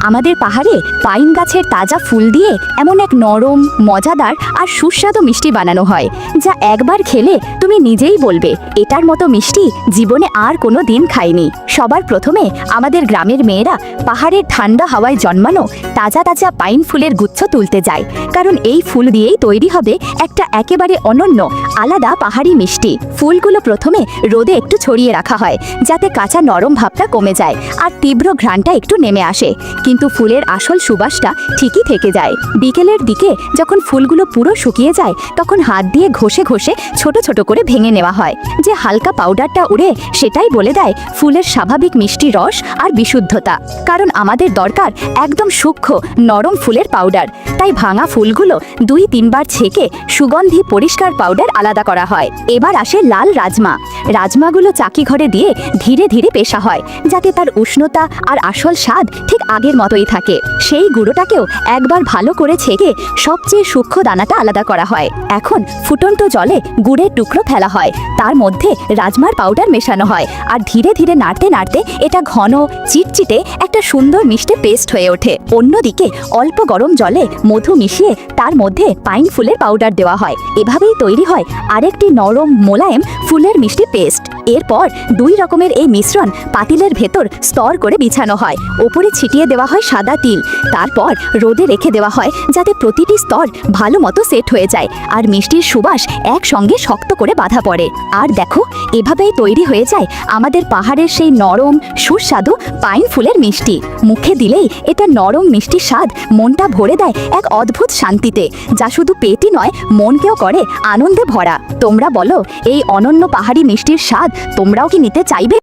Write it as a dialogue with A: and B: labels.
A: আমাদের পাহাড়ে পাইন গাছের তাজা ফুল দিয়ে এমন এক নরম, মজাদার আর সুস্বাদু মিষ্টি বানানো হয়, যা একবার খেলে তুমি নিজেই বলবে এটার মতো মিষ্টি জীবনে আর কোনো দিন খাইনি। সবার প্রথমে আমাদের গ্রামের মেয়েরা পাহাড়ের ঠান্ডা হাওয়ায় জন্মানো তাজা তাজা পাইন ফুলের গুচ্ছ তুলতে যায়, কারণ এই ফুল দিয়েই তৈরি হবে একটা একেবারে অনন্য, আলাদা পাহাড়ি মিষ্টি। ফুলগুলো প্রথমে রোদে একটু ছড়িয়ে রাখা হয়, যাতে কাঁচা নরম ভাবটা কমে যায় আর তীব্র ঘ্রাণটা একটু নেমে আসে, কিন্তু ফুলের আসল সুবাসটা ঠিকই থেকে যায়। বিকেলের দিকে যখন ফুলগুলো পুরো শুকিয়ে যায়, তখন হাত দিয়ে ঘষে ঘষে ছোট ছোট করে ভেঙে নেওয়া হয়। যে হালকা পাউডারটা উড়ে, সেটাই বলে দেয় ফুলের স্বাভাবিক মিষ্টি রস আর বিশুদ্ধতা। কারণ আমাদের দরকার একদম সূক্ষ্ম নরম ফুলের পাউডার, তাই ভাঙা ফুলগুলো 2-3 বার ছেঁকে সুগন্ধি পরিষ্কার পাউডার আলাদা করা হয়। এবার আসে লাল রাজমা। রাজমাগুলো চাকি ঘরে দিয়ে ধীরে ধীরে পেশা হয়, যাতে তার উষ্ণতা আর আসল স্বাদ ঠিক আগের মতোই থাকে। সেই গুঁড়োটাকেও একবার ভালো করে ছেঁকে সবচেয়ে সূক্ষ্ম দানাটা আলাদা করা হয়। এখন ফুটন্ত জলে গুড়ের টুকরো ফেলা হয়, তার মধ্যে রাজমার পাউডার মেশানো হয়, আর ধীরে ধীরে নাড়তে নাড়তে এটা ঘন, চিটচিটে একটা সুন্দর মিষ্টি পেস্ট হয়ে ওঠে। অন্যদিকে অল্প গরম জলে মধু মিশিয়ে তার মধ্যে পাইন ফুলের পাউডার দেওয়া হয়। এভাবেই তৈরি হয় আরেকটি নরম, মোলায়েম ফুলের মিষ্টি পেস্ট। এরপর 2 রকমের এই মিশ্রণ পাতিলের ভেতর স্তর করে বিছানো হয়। ওপরে ছিটিয়ে দেওয়া হয় সাদা তিল, তারপর রোদে রেখে দেওয়া হয়, যাতে প্রতিটি স্তর ভালো মতো সেট হয়ে যায় আর মিষ্টির সুবাস একসঙ্গে শক্ত করে বাঁধা পড়ে। আর দেখো, এভাবেই তৈরি হয়ে যায় আমাদের পাহাড়ের সেই নরম, সুস্বাদু পাইন ফুলের মিষ্টি। মুখে দিলেই এটা নরম মিষ্টি স্বাদ মনটা ভরে দেয় এক অদ্ভুত শান্তিতে, যা শুধু পেটই নয়, মনকেও করে আনন্দে ভরা। তোমরা বলো, এই অনন্য পাহাড়ি মিষ্টির স্বাদ তোমরাও কি নিতে চাইবে?